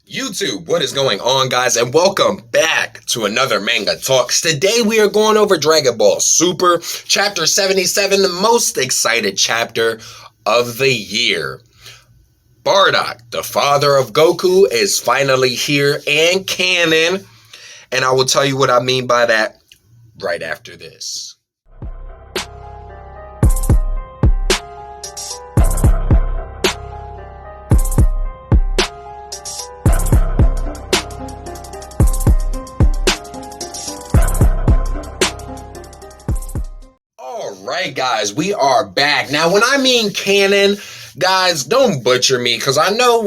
YouTube, what is going on, guys, and welcome back to another Manga Talks. Today we are going over Dragon Ball Super Chapter 77, the most excited chapter of the year. Bardock, the father of Goku, is finally here and canon, and I will tell you what I mean by that right after this. Alright, guys, we are back. Now, when I mean canon, guys, don't butcher me, because I know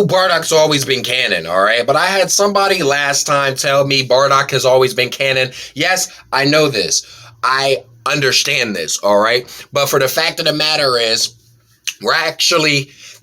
Bardock's always been canon, alright? But I had somebody last time tell me Bardock has always been canon. Yes, I know this. I understand this, alright? But for the fact of the matter is,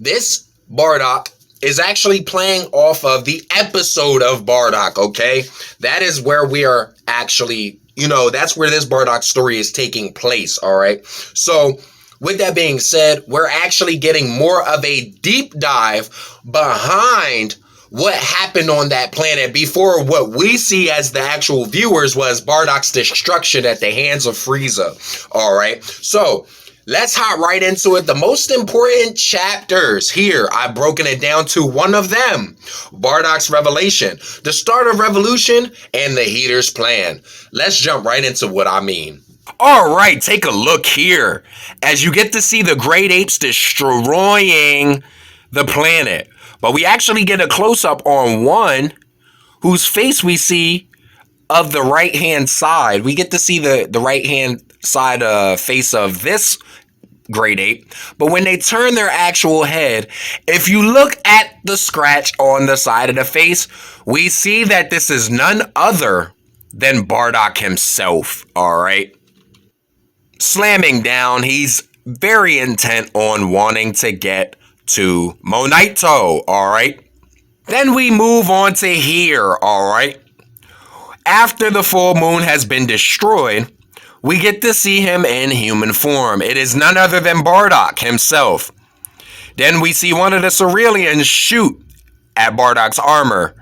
this Bardock is actually playing off of the episode of Bardock, okay? That is where we are actually... that's where this Bardock story is taking place, all right? So, with that being said, we're actually getting more of a deep dive behind what happened on that planet before what we see as the actual viewers was Bardock's destruction at the hands of Frieza, all right? So, let's hop right into it. The most important chapters here, I've broken it down to one of them. Bardock's revelation, the start of revolution, and the Heeters plan. Let's jump right into what I mean. All right, take a look here. As you get to see the Great Apes destroying the planet. But we actually get a close-up on one whose face we see of the right-hand side. We get to see the right-hand side face of this Great Ape, but when they turn their actual head, if you look at the scratch on the side of the face, we see that this is none other than Bardock himself, alright? Slamming down, he's very intent on wanting to get to Monito, alright? Then we move on to here, alright? After the full moon has been destroyed, we get to see him in human form. It is none other than Bardock himself. Then we see one of the Cerealians shoot at Bardock's armor,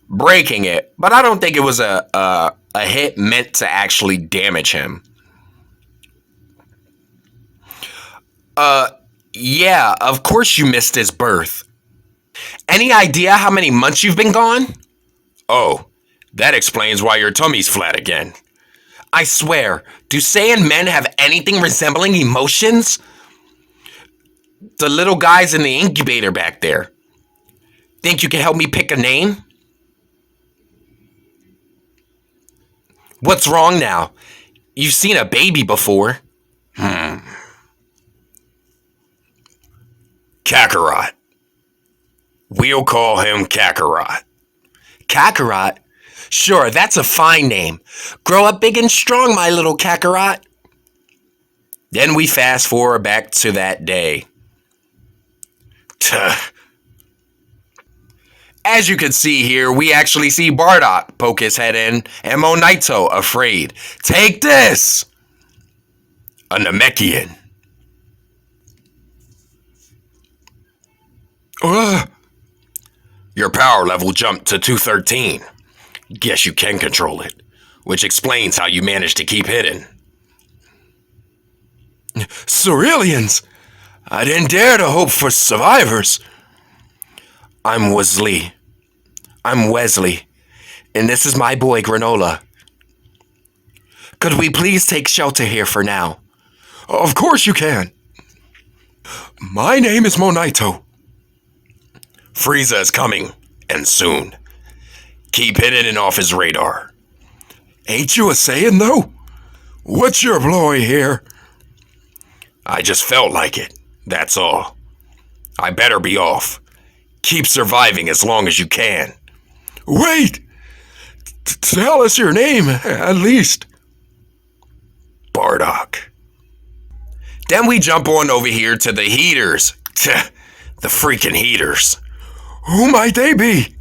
breaking it. But I don't think it was a hit meant to actually damage him. Yeah, of course you missed his birth. Any idea how many months you've been gone? Oh, that explains why your tummy's flat again. I swear, do Saiyan men have anything resembling emotions? The little guy's in the incubator back there. Think you can help me pick a name? What's wrong now? You've seen a baby before. Kakarot. We'll call him Kakarot. Kakarot? Sure, that's a fine name. Grow up big and strong, my little Kakarot. Then we fast forward back to that day. As you can see here, we actually see Bardock poke his head in, and Monito afraid. Take this! A Namekian. Your power level jumped to 213. Guess you can control it, which explains how you managed to keep hidden. Cerealians! I didn't dare to hope for survivors. I'm Wesley, and this is my boy Granolah. Could we please take shelter here for now? Of course you can. My name is Monito. Frieza is coming, and soon. Keep hidden and off his radar. Ain't you a Saiyan, though? What's your ploy here? I just felt like it, that's all. I better be off. Keep surviving as long as you can. Wait! Tell us your name, at least. Bardock. Then we jump on over here to the Heeters. The freaking Heeters. Who might they be?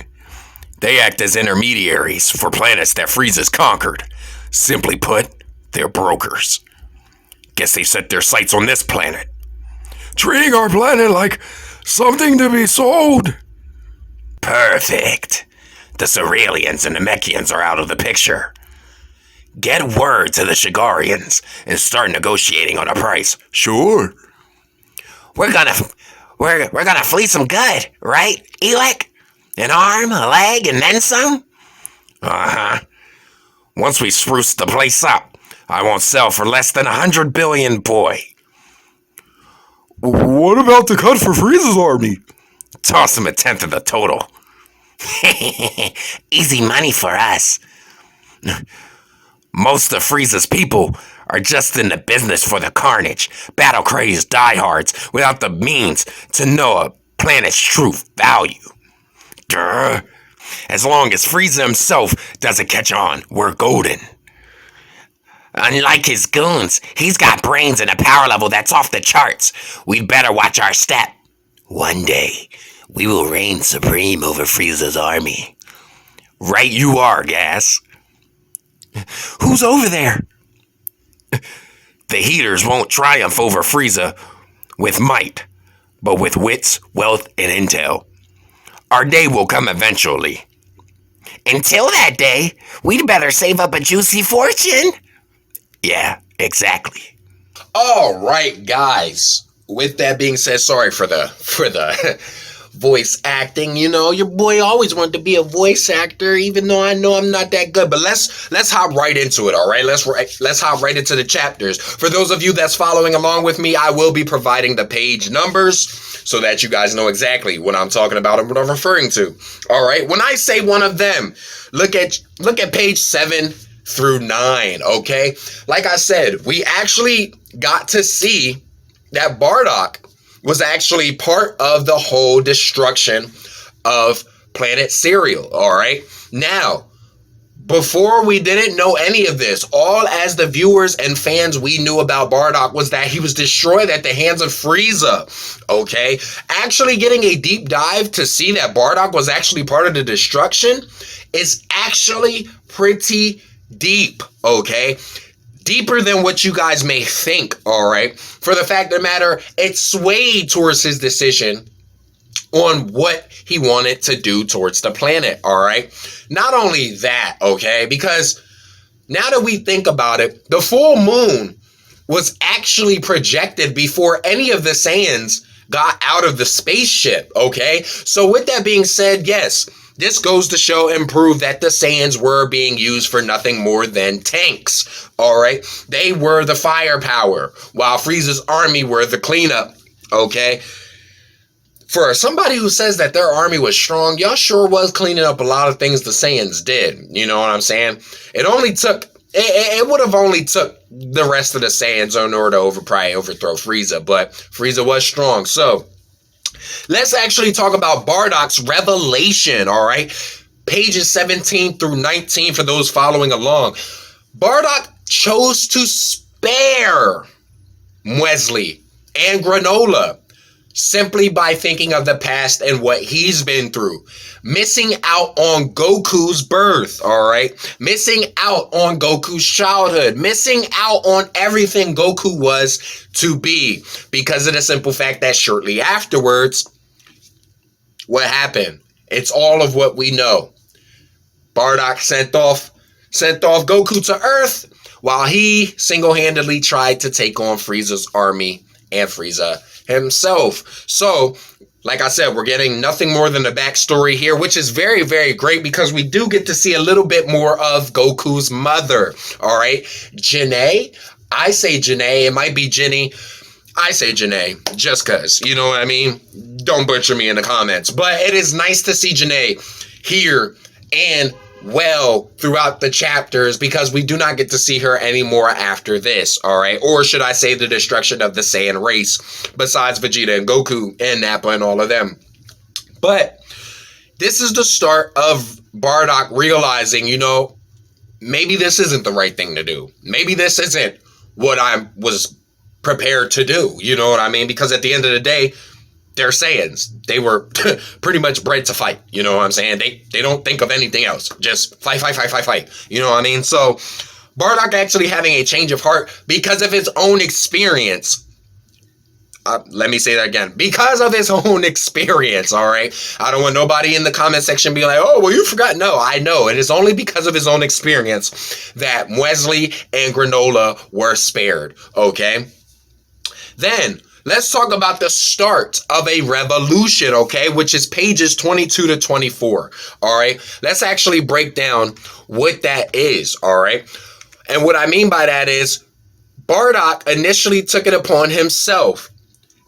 They act as intermediaries for planets that Frieza's conquered. Simply put, they're brokers. Guess they set their sights on this planet. Treating our planet like something to be sold. Perfect. The Cerealians and the Mechians are out of the picture. Get word to the Shigarians and start negotiating on a price. Sure. We're gonna fleece them good, right, Elec? An arm, a leg, and then some? Uh-huh. Once we spruce the place up, I won't sell for less than 100 billion, boy. What about the cut for Frieza's army? Toss him a tenth of the total. Easy money for us. Most of Frieza's people are just in the business for the carnage, battle-crazed diehards without the means to know a planet's true value. Duh. As long as Frieza himself doesn't catch on, we're golden. Unlike his goons, he's got brains and a power level that's off the charts. We'd better watch our step. One day, we will reign supreme over Frieza's army. Right you are, Gas. Who's over there? The Heeters won't triumph over Frieza with might, but with wits, wealth, and intel. Our day will come eventually. Until that day, we'd better save up a juicy fortune. Yeah, exactly. All right, guys. With that being said, sorry for the voice acting. You know, your boy always wanted to be a voice actor, even though I know I'm not that good. But let's hop right into it, all right? Let's hop right into the chapters. For those of you that's following along with me, I will be providing the page numbers so that you guys know exactly what I'm talking about and what I'm referring to. All right? When I say one of them, look at page 7 through 9, okay? Like I said, we actually got to see that Bardock was actually part of the whole destruction of Planet Cereal, all right? Now, before we didn't know any of this, all as the viewers and fans we knew about Bardock was that he was destroyed at the hands of Frieza, okay? Actually getting a deep dive to see that Bardock was actually part of the destruction is actually pretty deep, okay? Deeper than what you guys may think, all right? For the fact of the matter, it swayed towards his decision on what he wanted to do towards the planet, all right? Not only that, okay, because now that we think about it, the full moon was actually projected before any of the Saiyans got out of the spaceship, okay? So with that being said, yes, this goes to show and prove that the Saiyans were being used for nothing more than tanks, all right? They were the firepower, while Frieza's army were the cleanup, okay? For somebody who says that their army was strong, y'all sure was cleaning up a lot of things the Saiyans did, you know what I'm saying? It would have only took the rest of the Saiyans in order to overthrow Frieza, but Frieza was strong, so let's actually talk about Bardock's revelation, all right? Pages 17 through 19 for those following along. Bardock chose to spare Wesley and Granolah simply by thinking of the past and what he's been through. Missing out on Goku's birth, all right? Missing out on Goku's childhood. Missing out on everything Goku was to be. Because of the simple fact that shortly afterwards, what happened? It's all of what we know. Bardock sent off Goku to Earth while he single-handedly tried to take on Frieza's army and Frieza himself. So, like I said, we're getting nothing more than the backstory here, which is very, very great because we do get to see a little bit more of Goku's mother, all right? Janae, I say Janae, it might be Jenny. I say Janae, just because, you know what I mean? Don't butcher me in the comments. But it is nice to see Janae here and well throughout the chapters because we do not get to see her anymore after this, all right? Or should I say the destruction of the Saiyan race, besides Vegeta and Goku and Nappa and all of them. But this is the start of Bardock realizing, you know, maybe this isn't the right thing to do. Maybe this isn't what I was prepared to do, you know what I mean? Because at the end of the day, they're Saiyans. They were pretty much bred to fight. You know what I'm saying? They don't think of anything else. Just fight. You know what I mean? So Bardock actually having a change of heart because of his own experience let me say that again. Because of his own experience, all right? I don't want nobody in the comment section being like, oh, well, you forgot. No, I know. It is only because of his own experience that Wesley and Granolah were spared, okay? Then, let's talk about the start of a revolution, okay? Which is pages 22 to 24, all right? Let's actually break down what that is, all right? And what I mean by that is, Bardock initially took it upon himself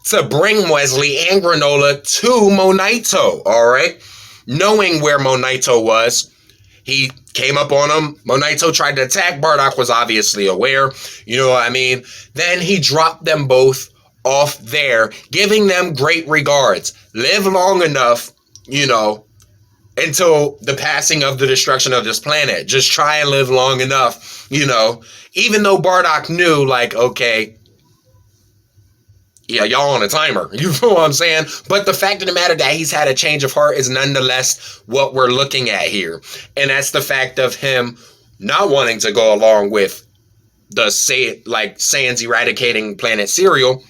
to bring Wesley and Granolah to Monito, all right? Knowing where Monito was, he came up on him. Monito tried to attack. Bardock was obviously aware. You know what I mean? Then he dropped them both off there, giving them great regards. Live long enough, you know, until the passing of the destruction of this planet. Just try and live long enough, you know. Even though Bardock knew, like, okay, yeah, y'all on a timer. You know what I'm saying? But the fact of the matter that he's had a change of heart is nonetheless what we're looking at here. And that's the fact of him not wanting to go along with the Saiyans eradicating planet Cereal,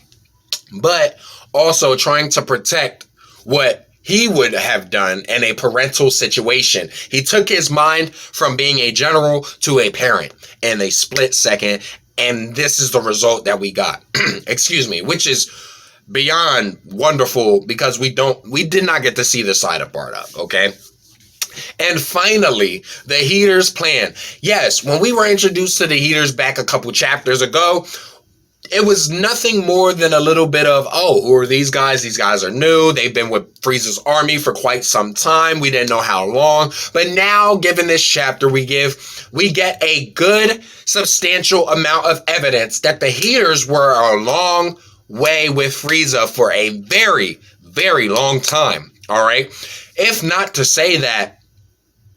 but also trying to protect what he would have done in a parental situation. He took his mind from being a general to a parent in a split second, and this is the result that we got. Excuse me, which is beyond wonderful because we did not get to see the side of Bardock, okay? And finally, the Heeters plan. Yes, when we were introduced to the Heeters back a couple chapters ago, it was nothing more than a little bit of, oh, who are these guys? These guys are new. They've been with Frieza's army for quite some time. We didn't know how long. But now, given this chapter, we get a good, substantial amount of evidence that the Heeters were a long way with Frieza for a very, very long time. All right? If not to say that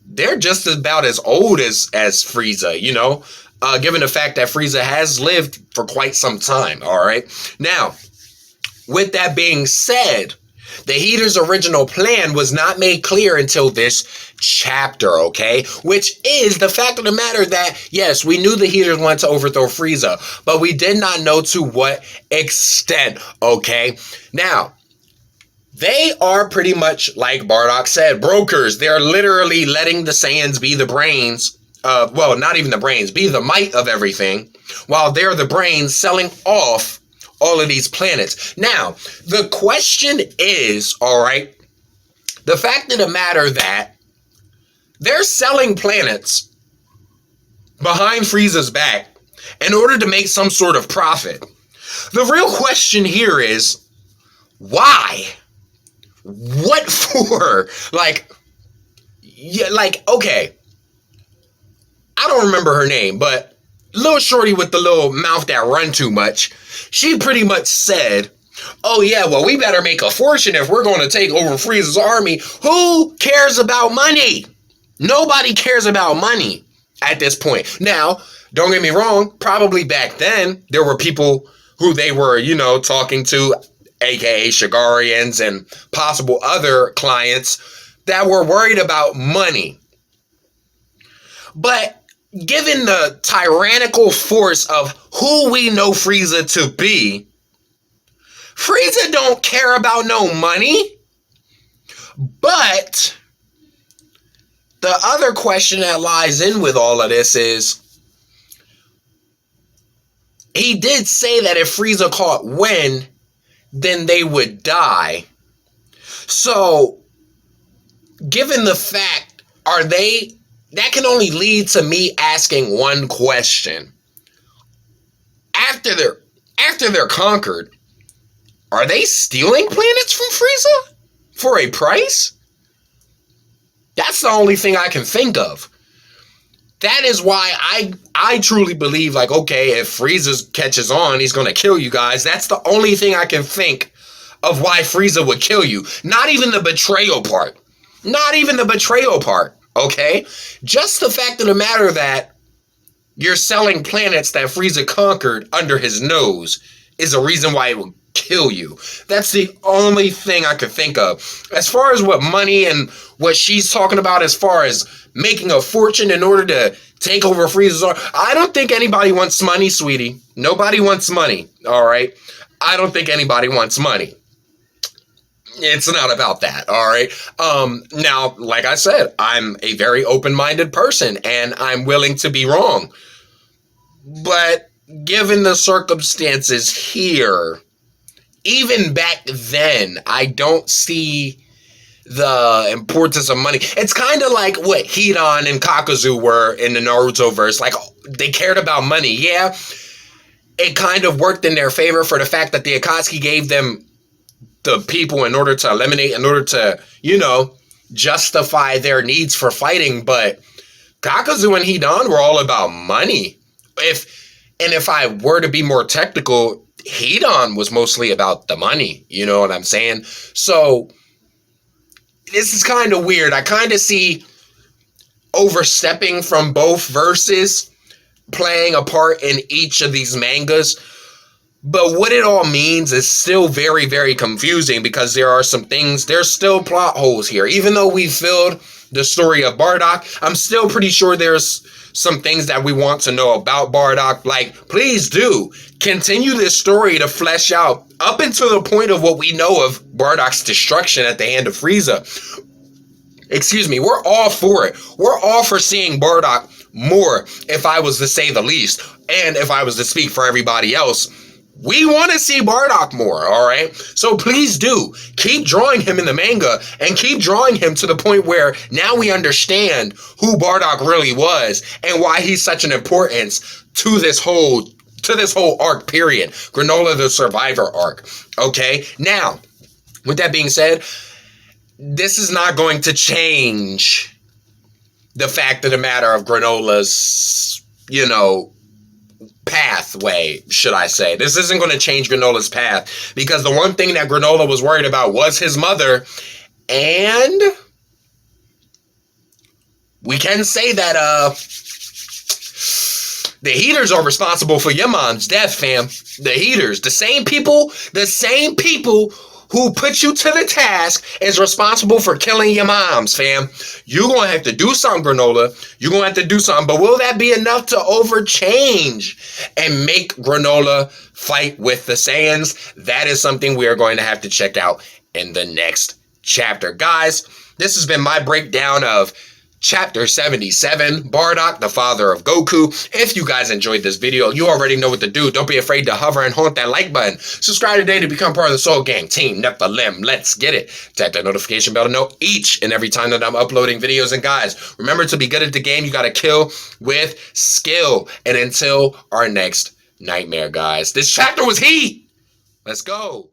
they're just about as old as Frieza, you know? Given the fact that Frieza has lived for quite some time, all right? Now, with that being said, the Heeters' original plan was not made clear until this chapter, okay? Which is the fact of the matter that, yes, we knew the Heeters wanted to overthrow Frieza, but we did not know to what extent, okay? Now, they are pretty much, like Bardock said, brokers. They're literally letting the Saiyans be the brains. Well, not even the brains, be the might of everything, while they're the brains selling off all of these planets. Now, the question is, all right, the fact of the matter that they're selling planets behind Frieza's back in order to make some sort of profit. The real question here is, why? What for? Like, yeah, like, okay. I don't remember her name, but little shorty with the little mouth that run too much, she pretty much said, oh yeah, well, we better make a fortune if we're going to take over Frieza's army. Who cares about money? Nobody cares about money at this point. Now, don't get me wrong, probably back then, there were people who they were, you know, talking to, aka Cerealians and possible other clients that were worried about money. But given the tyrannical force of who we know Frieza to be, Frieza don't care about no money. But the other question that lies in with all of this is, he did say that if Frieza caught wind, then they would die. So, given the fact, that can only lead to me asking one question. After they're conquered, are they stealing planets from Frieza for a price? That's the only thing I can think of. That is why I truly believe, like, okay, if Frieza catches on, he's going to kill you guys. That's the only thing I can think of why Frieza would kill you. Not even the betrayal part. Not even the betrayal part. Okay? Just the fact of the matter that you're selling planets that Frieza conquered under his nose is a reason why it would kill you. That's the only thing I could think of. As far as what money and what she's talking about as far as making a fortune in order to take over Frieza's army, I don't think anybody wants money, sweetie. Nobody wants money, all right? I don't think anybody wants money. It's not about that, all right? Now, like I said, I'm a very open-minded person, and I'm willing to be wrong. But given the circumstances here, even back then, I don't see the importance of money. It's kind of like what Hidan and Kakuzu were in the Naruto verse. Like, they cared about money. Yeah, it kind of worked in their favor for the fact that the Akatsuki gave them the people in order to eliminate, in order to, you know, justify their needs for fighting. But Kakuzu and Hidan were all about money. If I were to be more technical, Hidan was mostly about the money. You know what I'm saying? So this is kind of weird. I kind of see overstepping from both verses playing a part in each of these mangas. But what it all means is still very, very confusing because there are some things, there's still plot holes here. Even though we filled the story of Bardock, I'm still pretty sure there's some things that we want to know about Bardock. Like, please do continue this story to flesh out up until the point of what we know of Bardock's destruction at the hand of Frieza. Excuse me, we're all for it. We're all for seeing Bardock more, if I was to say the least. And if I was to speak for everybody else, we want to see Bardock more, all right? So please do keep drawing him in the manga and keep drawing him to the point where now we understand who Bardock really was and why he's such an importance to this whole arc, period. Granolah the Survivor arc, okay? Now, with that being said, this is not going to change the fact of the matter of Granolah's, you know, pathway, should I say. This isn't going to change Granolah's path, because the one thing that Granolah was worried about was his mother, and we can say that the Heeters are responsible for your mom's death, fam. The Heeters, the same people who put you to the task is responsible for killing your moms, fam. You're going to have to do something, Granolah. You're going to have to do something. But will that be enough to overchange and make Granolah fight with the Saiyans? That is something we are going to have to check out in the next chapter. Guys, this has been my breakdown of Chapter 77, Bardock, the father of Goku. If you guys enjoyed this video, you already know what to do. Don't be afraid to hover and haunt that like button. Subscribe today to become part of the Soul Gang, Team Nephilim. Let's get it. Tap that notification bell to know each and every time that I'm uploading videos. And guys, remember, to be good at the game, you got to kill with skill. And until our next nightmare, guys, this chapter was heat. Let's go.